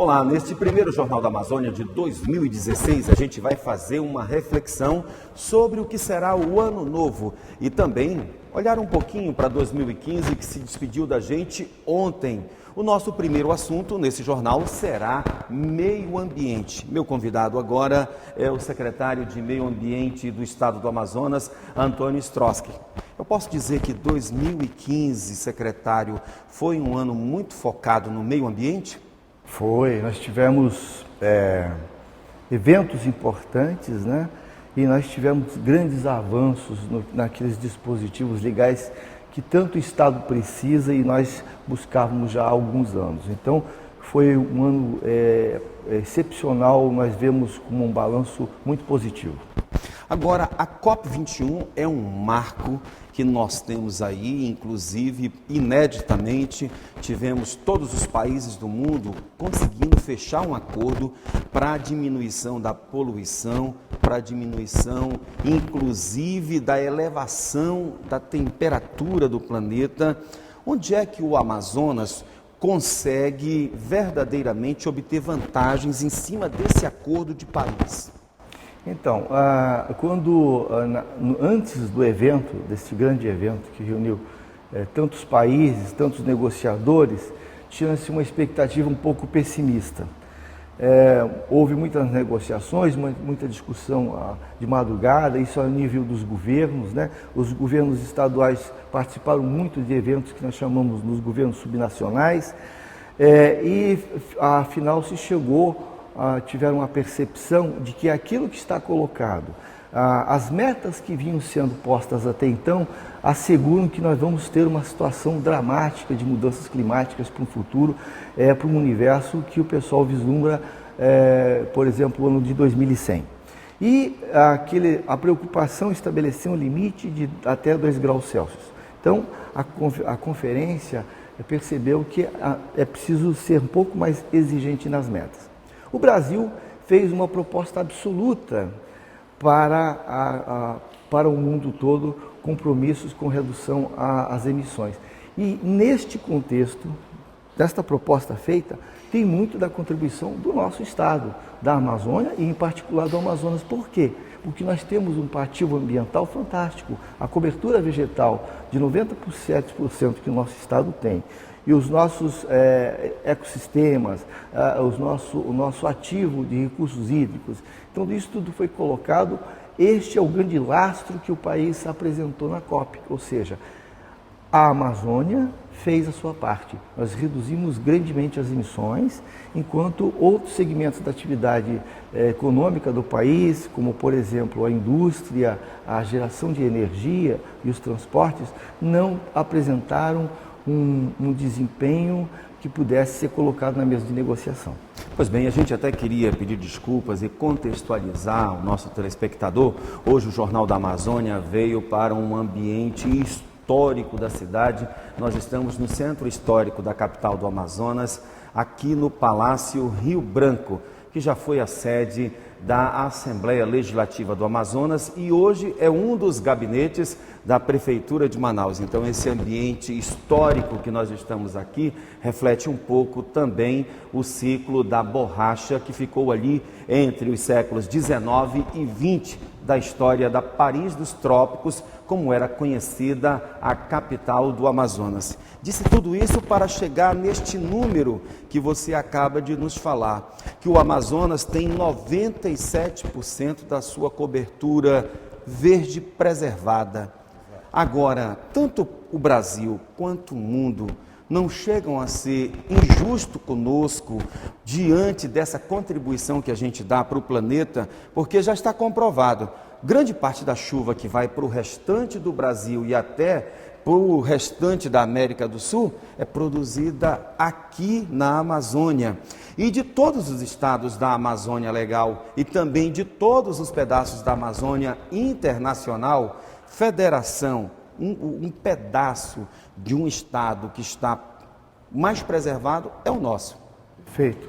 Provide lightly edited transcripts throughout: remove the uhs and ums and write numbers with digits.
Olá, neste primeiro Jornal da Amazônia de 2016, a gente vai fazer uma reflexão sobre o que será o ano novo e também olhar um pouquinho para 2015, que se despediu da gente ontem. O nosso primeiro assunto nesse jornal será meio ambiente. Meu convidado agora é o secretário de Meio Ambiente do Estado do Amazonas, Antônio Stroski. Eu posso dizer que 2015, secretário, foi um ano muito focado no meio ambiente? Foi, nós tivemos eventos importantes, né? E nós tivemos grandes avanços naqueles dispositivos legais que tanto o Estado precisa e nós buscávamos já há alguns anos. Então, foi um ano excepcional, nós vemos como um balanço muito positivo. Agora, a COP21 é um marco que nós temos aí, inclusive, ineditamente, tivemos todos os países do mundo conseguindo fechar um acordo para a diminuição da poluição, para a diminuição, inclusive, da elevação da temperatura do planeta. Onde é que o Amazonas consegue verdadeiramente obter vantagens em cima desse acordo de Paris? Então, antes do evento, desse grande evento que reuniu tantos países, tantos negociadores, tinha-se uma expectativa um pouco pessimista. Houve muitas negociações, muita discussão de madrugada, isso a nível dos governos, né? Os governos estaduais participaram muito de eventos que nós chamamos nos governos subnacionais, e afinal se chegou tiveram uma percepção de que aquilo que está colocado, as metas que vinham sendo postas até então, asseguram que nós vamos ter uma situação dramática de mudanças climáticas para o futuro, para um universo que o pessoal vislumbra, por exemplo, o ano de 2100. E a preocupação estabeleceu um limite de até 2 graus Celsius. Então, a conferência percebeu que é preciso ser um pouco mais exigente nas metas. O Brasil fez uma proposta absoluta para o mundo todo, compromissos com redução às emissões. E neste contexto, desta proposta feita, tem muito da contribuição do nosso estado, da Amazônia e em particular do Amazonas. Por quê? Porque nós temos um ativo ambiental fantástico, a cobertura vegetal de 97% que o nosso estado tem. E os nossos ecossistemas, o nosso ativo de recursos hídricos. Então, isso tudo foi colocado. Este é o grande lastro que o país apresentou na COP, ou seja, a Amazônia fez a sua parte. Nós reduzimos grandemente as emissões, enquanto outros segmentos da atividade econômica do país, como, por exemplo, a indústria, a geração de energia e os transportes, não apresentaram um desempenho que pudesse ser colocado na mesa de negociação. Pois bem, a gente até queria pedir desculpas e contextualizar o nosso telespectador. Hoje o Jornal da Amazônia veio para um ambiente histórico da cidade. Nós estamos no centro histórico da capital do Amazonas, aqui no Palácio Rio Branco, que já foi a sede da Assembleia Legislativa do Amazonas e hoje é um dos gabinetes da Prefeitura de Manaus. Então, esse ambiente histórico que nós estamos aqui reflete um pouco também o ciclo da borracha que ficou ali entre os séculos 19 e 20 da história da Paris dos Trópicos, como era conhecida a capital do Amazonas. Disse tudo isso para chegar neste número que você acaba de nos falar, que o Amazonas tem 97% da sua cobertura verde preservada. Agora, tanto o Brasil quanto o mundo não chegam a ser injusto conosco diante dessa contribuição que a gente dá para o planeta, porque já está comprovado, grande parte da chuva que vai para o restante do Brasil e até para o restante da América do Sul é produzida aqui na Amazônia. E de todos os estados da Amazônia Legal e também de todos os pedaços da Amazônia Internacional, federação, um pedaço de um estado que está mais preservado é o nosso. Perfeito.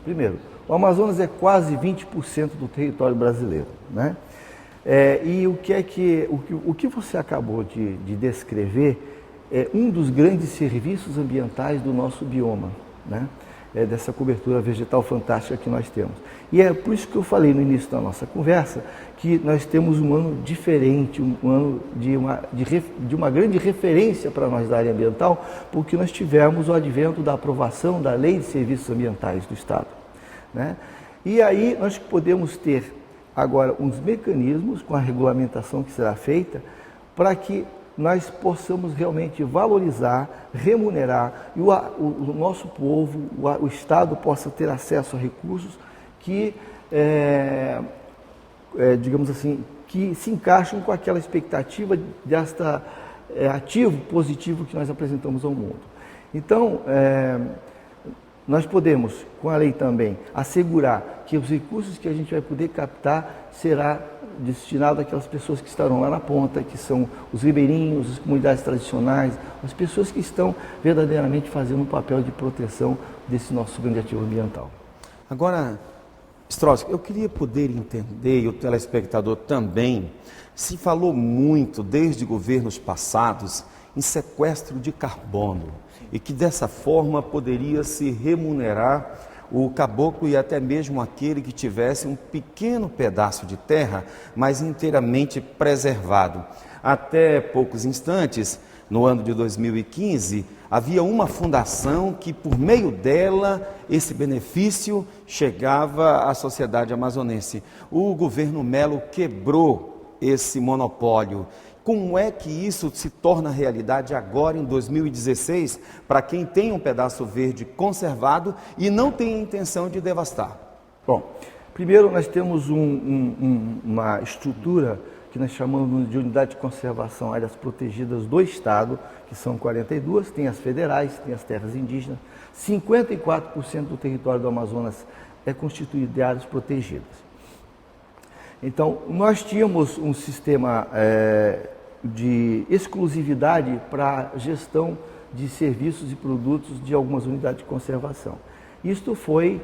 Primeiro, o Amazonas é quase 20% do território brasileiro, né? E o que você acabou de descrever é um dos grandes serviços ambientais do nosso bioma, né? dessa cobertura vegetal fantástica que nós temos. E é por isso que eu falei no início da nossa conversa que nós temos um ano diferente, um ano de uma grande referência para nós da área ambiental, porque nós tivemos o advento da aprovação da Lei de Serviços Ambientais do Estado, né? E aí nós podemos ter agora uns mecanismos com a regulamentação que será feita para que nós possamos realmente valorizar, remunerar e o nosso povo, o Estado possa ter acesso a recursos que, digamos assim, que se encaixam com aquela expectativa desta ativo positivo que nós apresentamos ao mundo. Então, nós podemos, com a lei também, assegurar que os recursos que a gente vai poder captar será destinado àquelas pessoas que estarão lá na ponta, que são os ribeirinhos, as comunidades tradicionais, as pessoas que estão verdadeiramente fazendo um papel de proteção desse nosso grande ativo ambiental. Agora, Strauss, eu queria poder entender, e o telespectador também, se falou muito desde governos passados em sequestro de carbono e que dessa forma poderia se remunerar o caboclo e até mesmo aquele que tivesse um pequeno pedaço de terra, mas inteiramente preservado. Até poucos instantes, no ano de 2015, havia uma fundação que, por meio dela, esse benefício chegava à sociedade amazonense. O governo Melo quebrou esse monopólio. Como é que isso se torna realidade agora em 2016 para quem tem um pedaço verde conservado e não tem a intenção de devastar? Bom, primeiro nós temos uma estrutura que nós chamamos de unidade de conservação áreas protegidas do Estado, que são 42, tem as federais, tem as terras indígenas, 54% do território do Amazonas é constituído de áreas protegidas. Então, nós tínhamos um sistema de exclusividade para a gestão de serviços e produtos de algumas unidades de conservação. Isto foi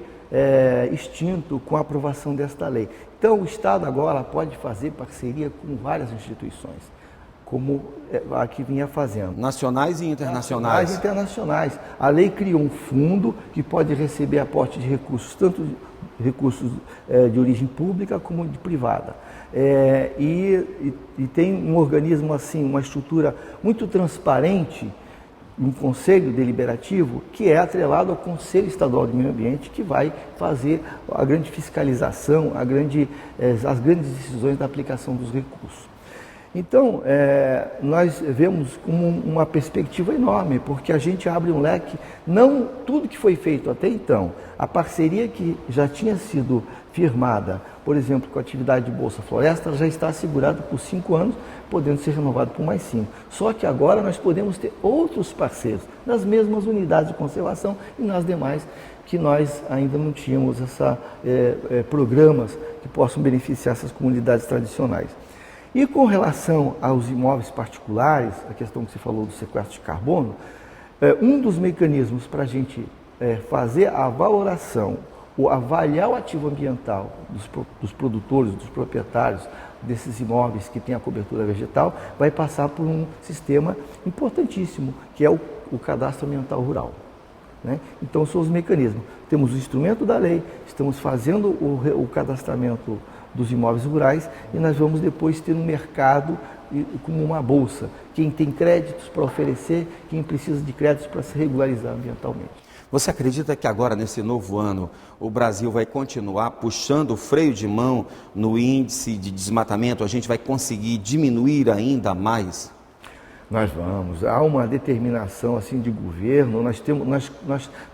extinto com a aprovação desta lei. Então, o Estado agora pode fazer parceria com várias instituições, como a que vinha fazendo. Nacionais e internacionais. Nacionais e internacionais. A lei criou um fundo que pode receber aporte de recursos, tanto recursos de origem pública como de privada. E tem um organismo assim, uma estrutura muito transparente, um conselho deliberativo que é atrelado ao Conselho Estadual de Meio Ambiente, que vai fazer a grande fiscalização, as grandes decisões da aplicação dos recursos. Então, nós vemos como uma perspectiva enorme, porque a gente abre um leque, não tudo que foi feito até então, a parceria que já tinha sido firmada, por exemplo, com a atividade de Bolsa Floresta, já está assegurada por 5 anos, podendo ser renovado por mais 5. Só que agora nós podemos ter outros parceiros, nas mesmas unidades de conservação e nas demais, que nós ainda não tínhamos programas que possam beneficiar essas comunidades tradicionais. E com relação aos imóveis particulares, a questão que você falou do sequestro de carbono, um dos mecanismos para a gente fazer a valoração, ou avaliar o ativo ambiental dos produtores, dos proprietários desses imóveis que têm a cobertura vegetal, vai passar por um sistema importantíssimo, que é o cadastro ambiental rural, né? Então, são os mecanismos. Temos o instrumento da lei, estamos fazendo o cadastramento dos imóveis rurais e nós vamos depois ter um mercado como uma bolsa. Quem tem créditos para oferecer, quem precisa de créditos para se regularizar ambientalmente. Você acredita que agora, nesse novo ano, o Brasil vai continuar puxando o freio de mão no índice de desmatamento? A gente vai conseguir diminuir ainda mais? Nós vamos. Há uma determinação assim de governo. Nós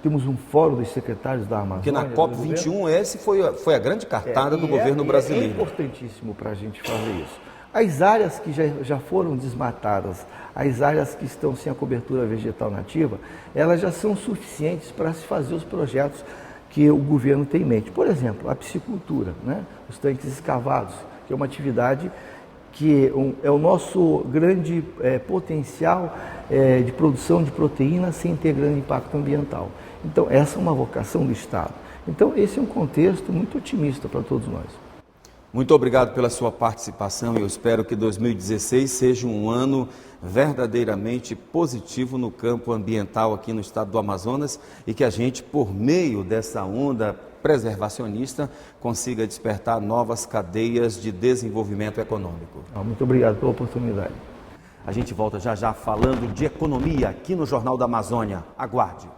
temos um fórum dos secretários da Amazônia. Porque na COP21 esse foi a grande cartada do governo brasileiro. É importantíssimo para a gente fazer isso. As áreas que já foram desmatadas, as áreas que estão sem a cobertura vegetal nativa, elas já são suficientes para se fazer os projetos que o governo tem em mente. Por exemplo, a piscicultura, né? Os tanques escavados, que é uma atividade que é o nosso grande potencial de produção de proteína sem ter grande impacto ambiental. Então, essa é uma vocação do Estado. Então, esse é um contexto muito otimista para todos nós. Muito obrigado pela sua participação e eu espero que 2016 seja um ano verdadeiramente positivo no campo ambiental aqui no estado do Amazonas e que a gente, por meio dessa onda preservacionista, consiga despertar novas cadeias de desenvolvimento econômico. Muito obrigado pela oportunidade. A gente volta já já falando de economia aqui no Jornal da Amazônia. Aguarde!